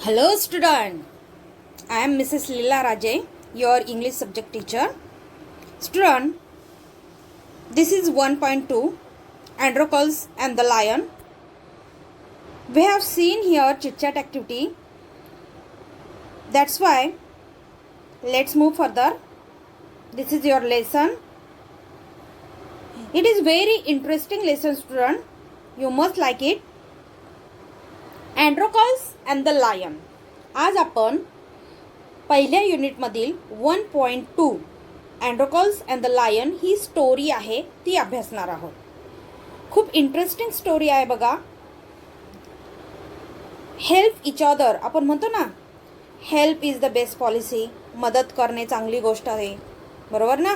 Hello student, I am Mrs. Leela Raje, your English subject teacher. Student, this is 1.2 Androcles and the Lion. We have seen here chit chat activity. That's why let's move further. This is your lesson. It is very interesting lesson, student. You must like it. Androcles and the Lion. आज आपण पहिल्या युनिटमधील 1.2 Androcles and the lion ही story आहे ती अभ्यासणार आहोत. खूप इंटरेस्टिंग स्टोरी आहे बघा. हेल्प इच अदर आपण म्हणतो ना, help is the best policy. मदत करणे चांगली गोष्ट आहे, बरोबर ना.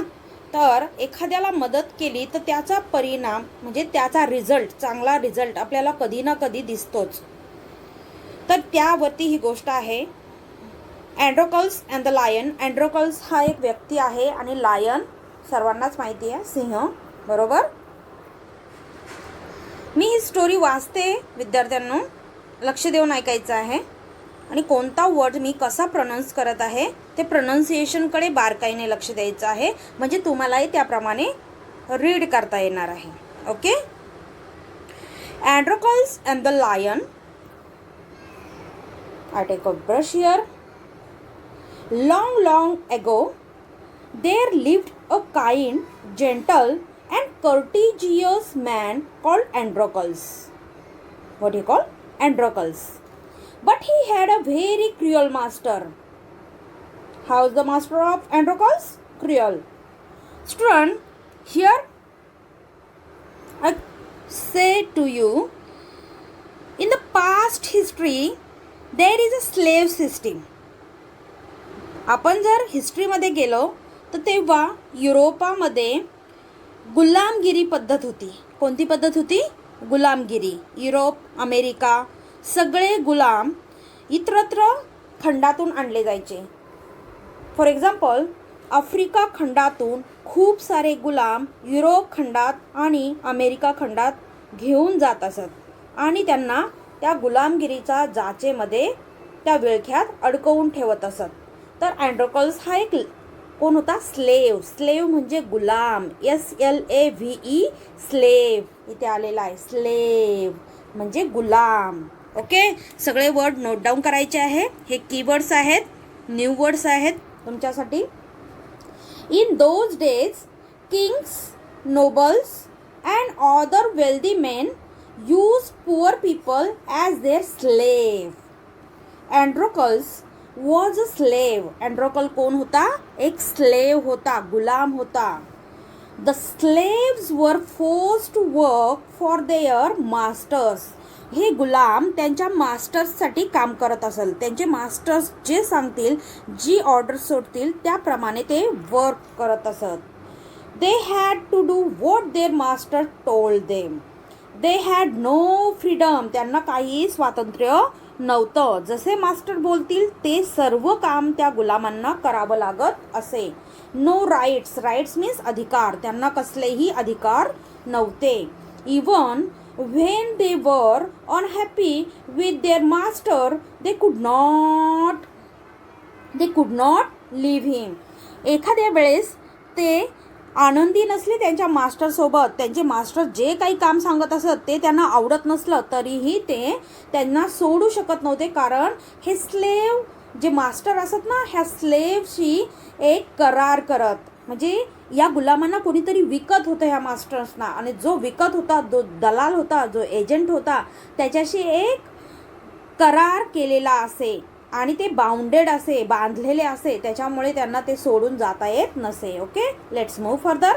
तर एखाद्याला मदत केली तर त्याचा परिणाम म्हणजे त्याचा रिझल्ट, चांगला रिझल्ट आपल्याला कधी ना कधी दिसतोच. तर त्यावरती ही गोष्ट आहे. Androcles and the lion. Androcles हा एक व्यक्ती आहे आणि लायन सर्वांनाच माहिती आहे, सिंह, बरोबर. मी ही स्टोरी वाचते, विद्यार्थ्यांनो लक्ष देऊन ऐकायचं आहे आणि कोणता वर्ड मी कसा प्रोनाऊन्स करत आहे ते प्रोनाऊन्सिएशनकडे बारकाईने लक्ष द्यायचं आहे, म्हणजे तुम्हालाही त्याप्रमाणे रीड करता येणार आहे. Okay. Androcles and the lion. I take a brush here. Long, long ago, there lived a kind, gentle, and courteous man called Androcles. What he called? Androcles. But he had a very cruel master. How is the master of Androcles? Cruel. Student, here I say to you, in the past history, there is a slave system. आपण जर हिस्ट्रीमध्ये गेलो तर तेव्हा युरोपामध्ये गुलामगिरी पद्धत होती. कोणती पद्धत होती? गुलामगिरी. युरोप, अमेरिका सगळे गुलाम इतरत्र खंडातून आणले जायचे. फॉर एक्झाम्पल, आफ्रिका खंडातून खूप सारे गुलाम युरोप खंडात आणि अमेरिका खंडात घेऊन जात असत आणि त्यांना त्या गुलामगिरीच्या जाचेमध्ये त्या विळख्यात अडकवून ठेवत असत. तर अँड्रोकल्स हा एक कोण होता? स्लेव. स्लेव म्हणजे गुलाम. SLAVE, स्लेव इथे आलेला आहे. स्लेव म्हणजे गुलाम. ओके. सगळे वर्ड नोट डाऊन करायचे आहे. हे कीवर्ड्स आहेत, न्यू वर्ड्स आहेत तुमच्यासाठी. In those days Kings, nobles and other wealthy main use poor people as their slave. Androcles was a slave. Androcle कोण होता? एक slave होता, गुलाम होता. The slaves were forced to work for their masters. हे गुलाम त्यांच्या मास्टर्ससाठी काम करत असेल. त्यांचे मास्टर्स जे सांगतील, जी ऑर्डर सोडतील त्याप्रमाणे ते वर्क करत असत. They had to do what their master told them. They had no freedom. त्यांना काही स्वातंत्र्य नव्हतं. जसे मास्टर बोलतील ते सर्व काम त्या गुलामांना करावं लागत असे. No rights. राईट्स मीन्स अधिकार. त्यांना कसलेही अधिकार नव्हते. Even when they were unhappy with their master they could not leave हिम. एखाद्या वेळेस ते आनंदी नसले त्यांच्या मास्टरसोबत, त्यांचे मास्टर जे काही काम सांगत असत ते त्यांना आवडत नसलं तरीही ते त्यांना सोडू शकत नव्हते. कारण हे स्लेव जे मास्टर असत ना, ह्या स्लेवशी एक करार करत, म्हणजे या गुलामांना कोणीतरी विकत होतं ह्या मास्टर्सना, आणि जो विकत होता, जो दलाल होता, जो एजंट होता, त्याच्याशी एक करार केलेला असे आणि ते बाउंडेड असे, बांधलेले असे, त्याच्यामुळे त्यांना ते सोडून जाता येत नसे. ओके. Let's move further.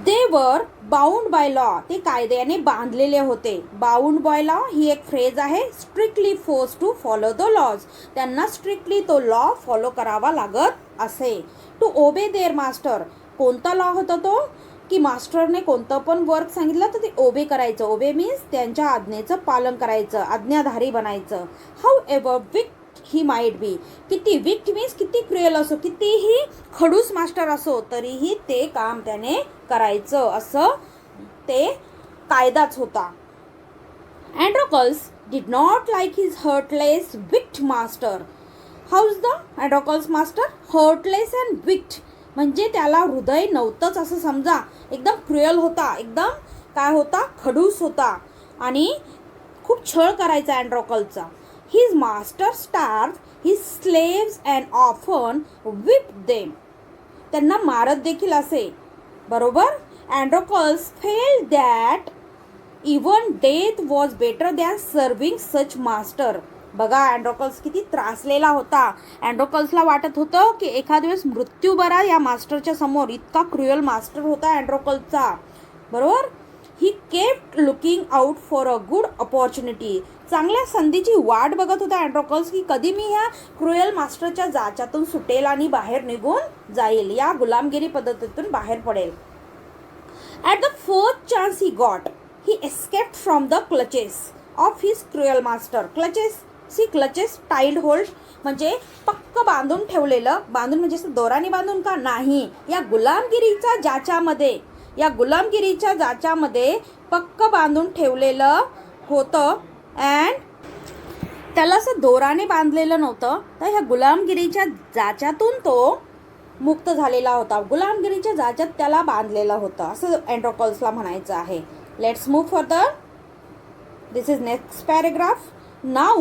दे वर बाउंड बाय लॉ. ते कायद्याने बांधलेले होते. बाउंड बाय लॉ ही एक फ्रेज आहे. Strictly force to follow the laws. त्यांना स्ट्रिक्टली तो लॉ फॉलो करावा लागत असे. To obey there master. कोणता लॉ होता तो? की मास्टरने कोणतं पण वर्क सांगितलं तर ते ओबे करायचं. ओबे मीन्स त्यांच्या आज्ञेचं पालन करायचं, आज्ञाधारी बनायचं. How ever विक्ट he might be. किती विक्ट मीन्स किती क्रुएल असो, कितीही खडूस मास्टर असो तरीही ते काम त्याने करायचं, असं ते कायदाच होता. Androcles did not like his heartless, wicked master. How's the Androcles master? Heartless and wicked. म्हणजे त्याला हृदय नव्हतंच असं समजा. एकदम क्रुएल होता, एकदम काय होता, खडूस होता आणि खूप छळ करायचा अँड्रोकलचा. His master starved his slaves and often whipped them. त्यांना मारत देखील असे, बरोबर. Androcles felt that even death was better than serving such master. बघा अँड्रोकल्स किती त्रासलेला होता. अँड्रोकल्सला वाटत होतं की एखाद वेळेस मृत्यू बरा या मास्टरच्या समोर. इतका क्रुएल मास्टर होता अँड्रोकल्सचा, बरोबर. He kept looking out for a good opportunity. चांगल्या संधीची वाट बघत होता अँड्रोकल्स की कधी मी ह्या क्रुएल मास्टरच्या जाच्यातून सुटेल आणि बाहेर निघून जाईल, या गुलामगिरी पद्धतीतून बाहेर पडेल. At the fourth chance he got, he escaped from the clutches of his cruel master. Clutches tied hold म्हणजे पक्क बांधून ठेवलेलं. बांधून म्हणजे दोराने बांधून का नाही, या गुलामगिरीच्या जाच्यामध्ये पक्क बांधून ठेवलेलं होतं. अँड त्याला असं दोराने बांधलेलं नव्हतं, तर ह्या गुलामगिरीच्या जाच्यातून तो मुक्त झालेला होता. गुलामगिरीच्या जाच्यात त्याला बांधलेलं होतं असं अँड्रोकल्सला म्हणायचं आहे. Let's move further. This is next paragraph. Now,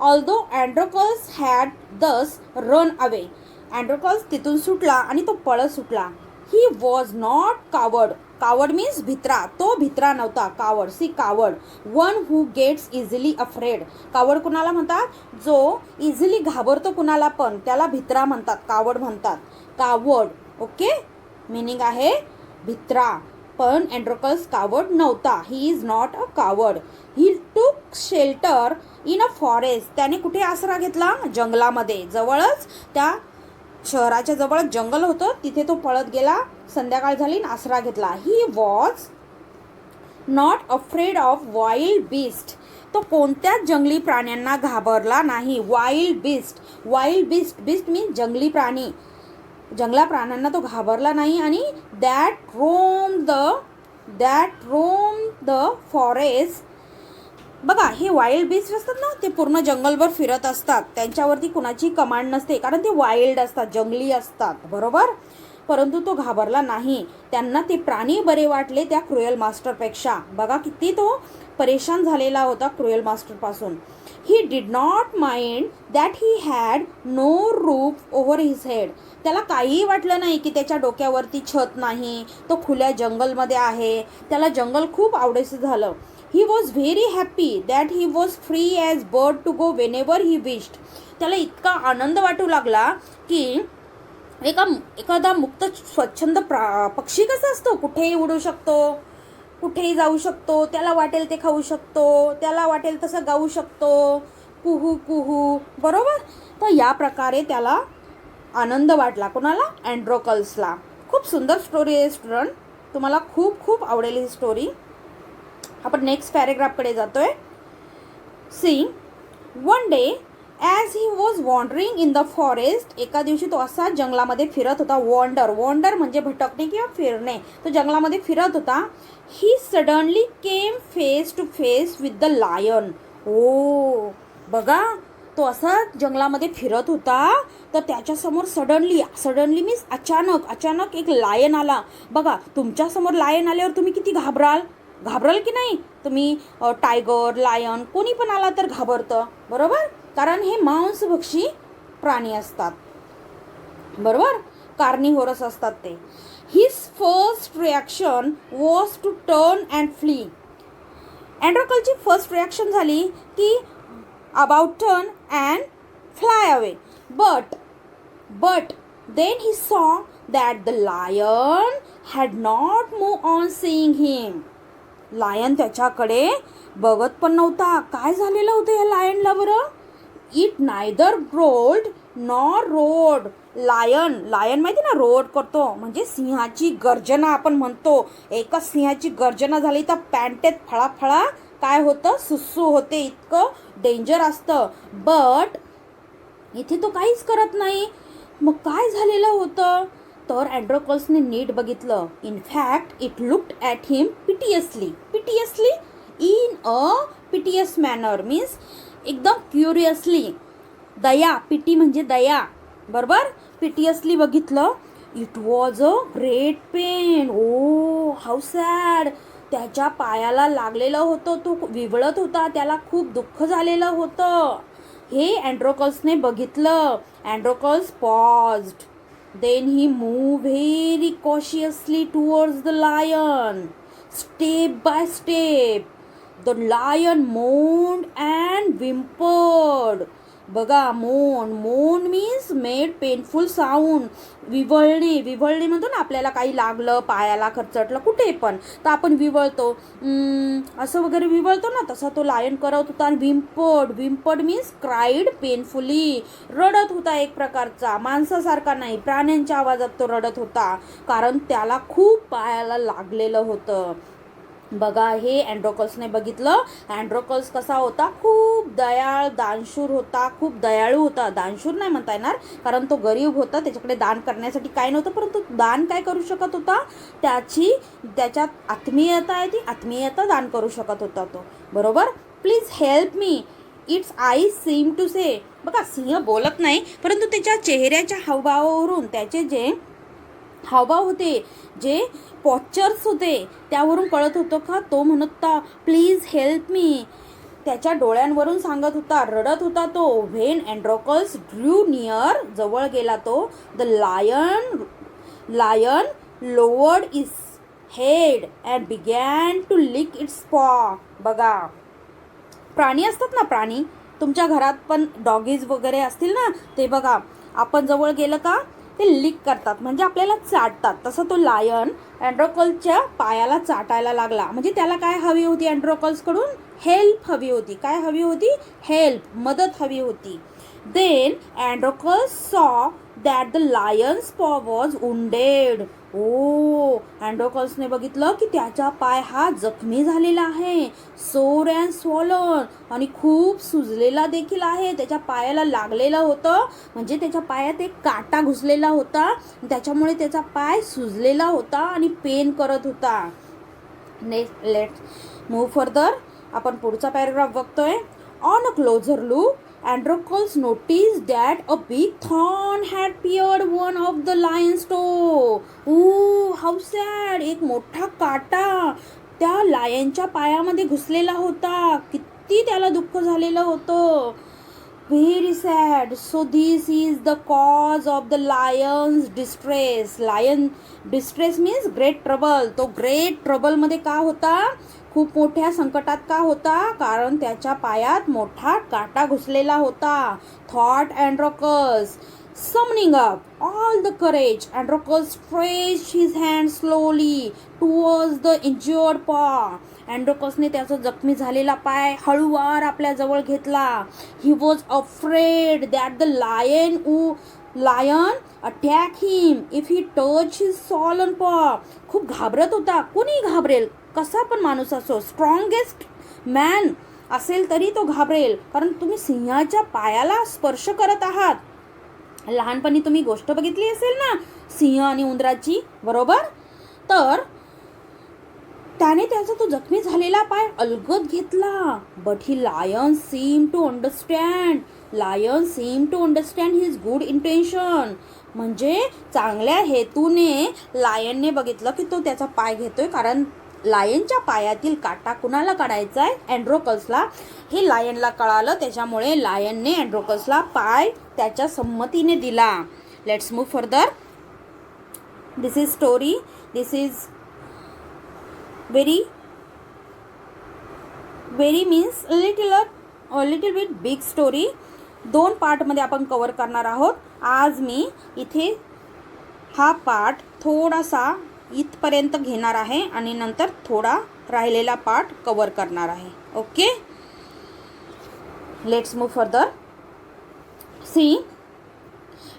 although Androcles had thus run away, Androcles तिथून सुटला आणि तो पळत सुटला. He was not coward. Coward means भित्रा. तो भित्रा नव्हता. Coward. See coward. One who gets easily afraid. Coward कुणाला म्हणतात? जो इझिली घाबरतो कुणाला पण, त्याला भित्रा म्हणतात, कावड म्हणतात. कावड. ओके, मिनिंग आहे भित्रा. पण अँड्रोकल्स कावड नव्हता. ही इज नॉट अ कावड. ही टूक शेल्टर इन अ फॉरेस्ट. त्याने कुठे आसरा घेतला? जंगलामध्ये. जवळच, त्या शहराच्या जवळच जंगल होतं, तिथे तो पळत गेला. संध्याकाळ झाली, आसरा घेतला. He was not afraid of wild beast. तो कोणत्याच जंगली प्राण्यांना घाबरला नाही. वाईल्ड बीस्ट मीन्स जंगली प्राणी. जंगला प्राण्यांना तो घाबरला नाही. आणि दॅट रोम द फॉरेस्ट. बघा, हे वाईल्ड बीस्ट असतात ना, ते पूर्ण जंगलभर फिरत असतात. त्यांच्यावरती कुणाची कमांड नसते, कारण ते वाईल्ड असतात, जंगली असतात, बरोबर. परंतु तो घाबरला नाही. त्यांना ते प्राणी बरे वाटले त्या क्रुएल मास्टरपेक्षा. बघा किती तो परेशान झालेला होता क्रुएल मास्टरपासून. He did not mind that he had no roof over his head. त्याला काहीही वाटलं नाही की त्याच्या डोक्यावरती छत नाही, तो खुल्या जंगलमध्ये आहे. त्याला जंगल खूप आवडायचं झालं. He was very happy that he was free as bird to go whenever he wished. त्याला इतका आनंद वाटू लागला की एखादा मुक्त स्वच्छंद पक्षी कसा असतो, कुठेही उडू शकतो, कुठेही जाऊ शकतो, त्याला वाटेल ते खाऊ शकतो, त्याला वाटेल तसं गाऊ शकतो, कुहू कुहू, बरोबर. तर या प्रकारे त्याला आनंद वाटला. कोणाला? अँड्रोकल्सला. खूप सुंदर स्टोरी आहे स्टुडंट, तुम्हाला खूप खूप आवडेल ही स्टोरी. आपण नेक्स्ट पॅरेग्राफकडे जातोय. See, one day as he was wandering in the forest. एका दिवशी तो असा जंगलामध्ये फिरत होता. वॉन्डर म्हणजे भटकणे किंवा फिरणे. तो जंगलामध्ये फिरत होता. He suddenly came face to face with the lion. ओ, बघा, तो असा जंगलामध्ये फिरत होता, तर त्याच्यासमोर सडनली मीन्स अचानक एक लायन आला. बघा, तुमच्यासमोर लायन आल्यावर तुम्ही किती घाबराल की नाही? तुम्ही टायगर, लायन कोणी पण आला तर घाबरतं, बरोबर. कारण हे मांसभक्षी प्राणी असतात, बरोबर. कार्निव्होरस असतात ते. His first reaction was to turn and flee. अँड्रोकलची फर्स्ट रिॲक्शन झाली की about turn and fly away. But then he saw that the lion had not moved on seeing him. Lion त्याच्याकडे बघत पण नव्हता. काय झालेलं होतं या लायनला बरं? It neither growled nor roared. Lion माहिती ना, रोड करतो म्हणजे सिंहाची गर्जना आपण म्हणतो. एकच सिंहाची गर्जना झाली तर पॅन्टेत फळाफळा काय होतं, सुसू होते. इतकं डेंजर असतं. बट इथे तो काहीच करत नाही. मग काय झालेलं होतं? तर अँड्रोकल्सने नीट बघितलं. In fact it looked at him piteously. In a piteous manner means एकदम क्युरियसली. दया, पिटी म्हणजे दया, बरोबर. पिटियसली बघितलं. It was a great pain. Oh how sad. त्याच्या पायाला लागलेलं होतं, तो विवळत होता, त्याला खूप दुःख झालेलं होतं. हे अँड्रोकल्सने बघितलं. Androcles paused. Then he moved very cautiously towards the lion. Step by step, the lion moaned and whimpered. बघा, मोन मीन्स मेड पेनफुल साऊंड. विवळणे म्हणतो ना, आपल्याला काही लागलं, पायाला खरचटलं, कुठे पण, तर आपण विवळतो, असं वगैरे विवळतो ना, तसा तो लायन करत होता. आणि विम्पर्ड मीन्स क्राईड पेनफुली. रडत होता एक प्रकारचा, माणसासारखा नाही, प्राण्यांच्या आवाजात तो रडत होता, कारण त्याला खूप पायाला लागलेलं होतं. बघा, हे अँड्रोकल्सने बघितलं. अँड्रोकल्स कसा होता? खूप दानशूर होता, खूप दयाळू होता. दानशूर नाही म्हणता येणार, कारण तो गरीब होता, त्याच्याकडे दान करण्यासाठी काय नव्हतं, परंतु दान काय करू शकत होता? त्याच्यात आत्मीयता आहे, ती आत्मीयता दान करू शकत होता तो, बरोबर. Please help me, it's I seem to say. बघा, सिंह बोलत नाही, परंतु त्याच्या चेहऱ्याच्या हावभावावरून, त्याचे जे हावभाव होते, जे पॉस्चर्स होते, त्यावरून कळत होतं का तो म्हणत होता प्लीज हेल्प मी. त्याच्या डोळ्यांवरून सांगत होता, रडत होता तो. व्हेन अँड्रोकल्स ड्रू नियर, जवळ गेला तो, the lion lowered its head and began to lick its paw. बघा, प्राणी असतात ना, प्राणी तुमच्या घरात पण डॉगीज वगैरे असतील ना, ते बघा, आपण जवळ गेलं का ते लिक करतात, म्हणजे आपल्याला चाटतात. तसं तो लायन अँड्रोकल्सच्या पायाला चाटायला लागला. म्हणजे त्याला काय हवी होती? अँड्रोकल्सकडून हेल्प हवी होती. काय हवी होती? हेल्प, मदत हवी होती. देन अँड्रोकल्स सॉ दॅट द लायन्स पॉ वॉज वुंडेड. ओ, अँड्रोकल्सने बघितलं की त्याचा पाय हा जखमी झालेला आहे, सोर अँड स्वॉलन, आणि खूप सुजलेला देखील आहे. त्याच्या पायाला लागलेलं होतं, म्हणजे त्याच्या पायात एक काटा घुसलेला होता, त्याच्यामुळे त्याचा पाय सुजलेला होता आणि पेन करत होता. Let's move further. आपण पुढचा पॅराग्राफ बघतोय. On a closure look, Androcles noticed that a big thorn had pierced one of the lion's toe. Ooh, how sad! एक मोठा काटा त्या लायनच्या पायामध्ये घुसलेला होता. किती त्याला दुःख झालेलं होतं. Very sad. So this is the cause of the lion's distress. Lion distress means great trouble. तो great trouble मध्ये का होता? खूप मोठ्या संकटात का होता? कारण त्याच्या पायात मोठा काटा घुसलेला होता. Thought Androcles. Summoning up all the courage, Androcles stretched his hand slowly towards the injured paw. अँड्रोकल्सने त्याचा जखमी झालेला पाय हळूवार आपल्या जवळ घेतला. He was afraid that the lion attack him if he touched his swollen paw. खूप घाबरत होता. कोणी घाबरेल, कसा पण माणूस असो, स्ट्रॉंगेस्ट मॅन असेल तरी तो घाबरेल, कारण तुम्ही सिंहाच्या पायाला स्पर्श करत आहात. लहानपणी तुम्ही गोष्ट बघितली असेल ना, सिंह आणि उंदराची, बरोबर. तर त्याने त्याचा तो जखमी झालेला पाय अलगद घेतला. But he lion seem to understand his good intention. म्हणजे चांगल्या हेतूने लायनने बघितलं की तो त्याचा पाय घेतोय, कारण लायनच्या पायातील काटा कुणाला काढायचा आहे? अँड्रोकल्सला. हे लायनला कळालं, त्याच्यामुळे लायनने अँड्रोकल्सला पाय त्याच्या संमतीने दिला. Let's move further. This is story. This is very means a little bit big story. 2 पार्टमध्ये आपण कव्हर करणार आहोत. आज मी इथे हा पार्ट थोडासा इथपर्यंत घेणार आहे आणि नंतर थोडा राहिलेला पार्ट कव्हर करणार आहे. Okay, let's move further. See,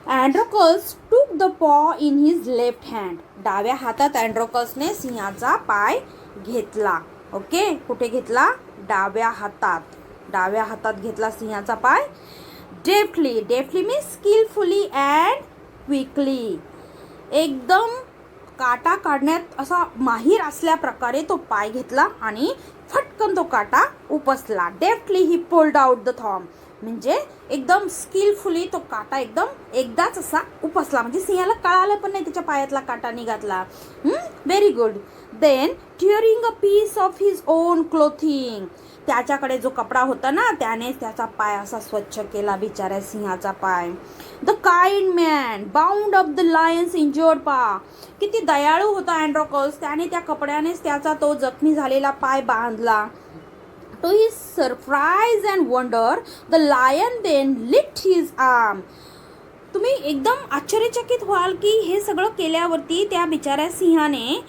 Androcles took the paw in his left hand. डाव्या हातात अँड्रोकल्सने सिंहाचा पाय घेतला. ओके, कुठे घेतला? डाव्या हातात घेतला सिंहाचा पाय. Deftly means skilfully and quickly. एकदम काटा काढण्यात असा माहीर असल्या प्रकारे तो पाय घेतला आणि फटकन तो काटा उपसला. Deftly he pulled out the thorn. म्हणजे एकदम स्किलफुली तो काटा एकदम एकदाच असा उपसला. म्हणजे सिंहाला कळालं पण नाही त्याच्या पायातला काटा निघातला. Very good. Then tearing a piece of his own clothing. त्याच्याकडे जो कपडा होता ना त्यानेच त्याचा पाय असा स्वच्छ केला, बिचाऱ्या सिंहाचा पाय. The kind man bound up the lion's injured paw. किती दयाळू होता अँड्रोकल्स. त्याने त्या कपड्यानेच त्याचा तो जखमी झालेला पाय बांधला. To his surprise and wonder, the lion then licked his arm. तुम्ही एकदम आश्चर्यचकित व्हाल की हे सगळं केल्यावरती त्या बिचाऱ्या सिंहाने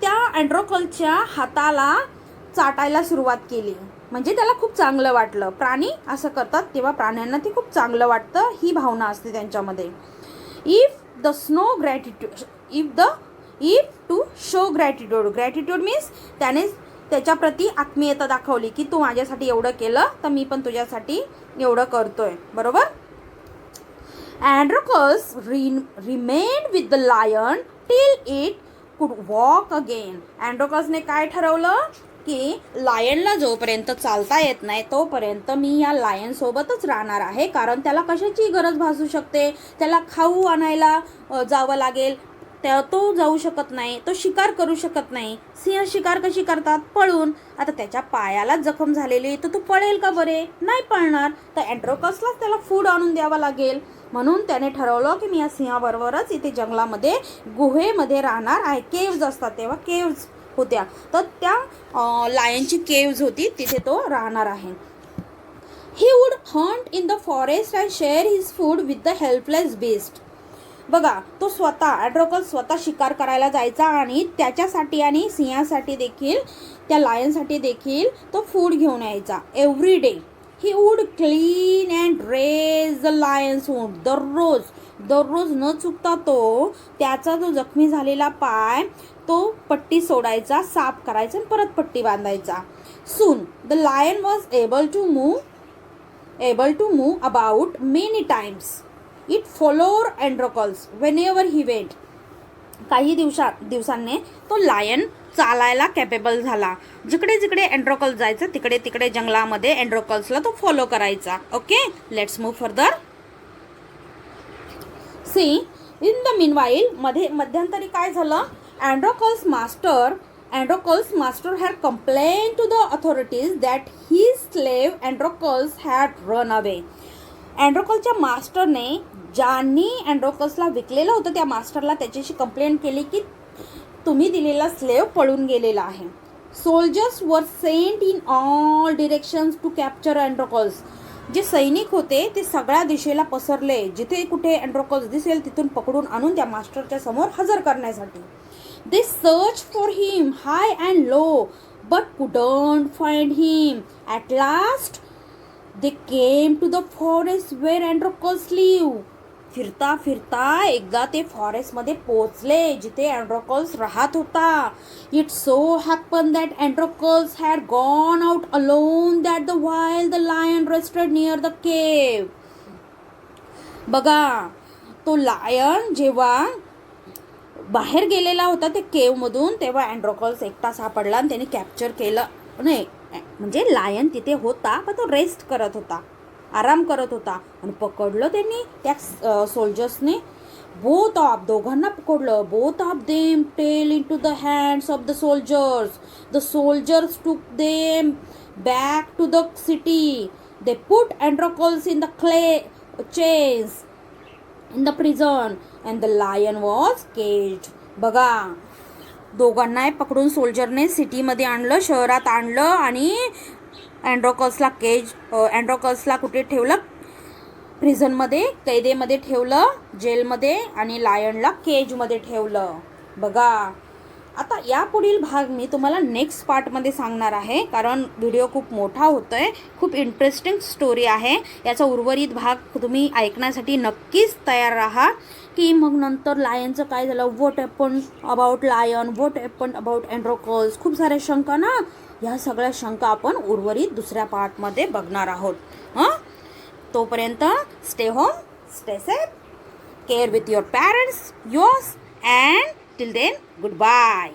त्या अँड्रोकलच्या हाताला चाटायला सुरुवात केली. म्हणजे त्याला खूप चांगलं वाटलं. प्राणी असं करतात तेव्हा प्राण्यांना ते खूप चांगलं वाटतं, ही भावना असते त्यांच्यामध्ये. If two show gratitude means त्याने त्याच्याप्रती आत्मीयता दाखवली की तू माझ्यासाठी एवढं केलं तर मी पण तुझ्यासाठी एवढं करतोय. बरोबर. Androcles remained with the lion till it could walk again. अँड्रोकल्सने काय ठरवलं की लायनला जोपर्यंत चालता येत नाही तोपर्यंत मी या लायन सोबतच राहणार आहे. कारण त्याला कशाची गरज भासू शकते, त्याला खाऊ आणायला जावं लागेल, तो जाऊ शकत नाही, तो शिकार करू शकत नाही. सिंह शिकार कशी करतात, पळून. आता त्याच्या पायाला जखम झालेली तर तो पळेल का बरे, नाही पळणार. तर अँड्रोकल्सलाच त्याला फूड आणून द्यावं लागेल. म्हणून त्याने ठरवलं की मी या सिंहाबरोबरच इथे जंगलामध्ये गुहेमध्ये राहणार आहे. केव्ज असतात तेव्हा केव्ज होत्या, तर त्या लायनची केव्ज होती तिथे तो राहणार आहे. He would Hunt in the forest and share his food with the helpless beast. बघा, तो अँड्रोकल्स स्वतः शिकार करायला जायचा आणि त्याच्यासाठी आणि सिंहासाठी देखील, त्या लायनसाठी देखील तो फूड घेऊन यायचा. Every day he would clean and dress the lion's wound. दररोज न चुकता तो त्याचा जो जखमी झालेला पाय तो पट्टी सोडायचा, साफ करायचा आणि परत पट्टी बांधायचा. Soon the lion was able to move about many times. It followed Androcles whenever he went. काही दिवसांनी तो लायन चालायला कॅपेबल झाला. जिकडे जिकडे अँड्रोकल्स जायचं तिकडे तिकडे जंगलामध्ये अँड्रोकल्सला तो फॉलो करायचा. Okay, let's move further. See in the meanwhile मध्यंतरी काय झालं, Androcles master had complain to the authorities that he slave Androcles had run away. अँड्रोकल्सच्या मास्टरने ज्यांनी अँड्रोकल्सला विकलेलं होतं त्या मास्टरला त्याच्याशी कंप्लेंट केली की तुम्ही दिलेला स्लेव्ह पळून गेलेला आहे. Soldiers were sent in all directions to capture Androcles. जे सैनिक होते ते सगळ्या दिशेला पसरले. जिथे कुठे अँड्रोकल्स दिसेल तिथून पकडून आणून त्या मास्टरच्या समोर हजर करण्यासाठी. They search for him high and low but couldn't find him. At last they came to the forest where Androcles live. फिरता फिरता एकदा ते फॉरेस्टमध्ये पोहोचले जिथे अँड्रोकल्स राहत होता. It so happen that Androcles had gone out alone that the while the lion rested near the cave. बघा, तो लायन जेव्हा बाहेर गेलेला होता ते केवमधून तेव्हा अँड्रोकल्स एकटा सापडला आणि त्याने कॅप्चर केलं. नाही म्हणजे लायन तिथे होता पण तो रेस्ट करत होता, आराम करत होता आणि पकडलं त्यांनी त्या सोल्जर्सने. दोघांना पकडलं. Both of them tell into the hands of the soldiers. The soldiers took them back to the city. They put Androcles in the clay chains in the prison and the lion was caged. बघा, दोघांना पकडून सोल्जरने सिटीमध्ये आणलं, शहरात आणलं आणि अँड्रोकल्सला कुठे ठेवलं, प्रिझनमध्ये, कैदेमध्ये ठेवलं, जेलमध्ये, आणि लायनला केजमध्ये ठेवलं. बघा, आता यापुढील भाग मी तुम्हाला नेक्स्ट पार्टमध्ये सांगणार आहे कारण व्हिडिओ खूप मोठा होतोय. खूप इंटरेस्टिंग स्टोरी आहे. याचा उर्वरित भाग तुम्ही ऐकण्यासाठी नक्कीच तयार राहा की मग नंतर लायनचं काय झालं, what happen about lion, what happen about Androcles. खूप साऱ्या शंका ना, ह्या सगळ्या शंका आपण उर्वरित दुसऱ्या पार्टमध्ये बघणार आहोत. तोपर्यंत stay home, stay safe, care with your parents, yours and till then good bye.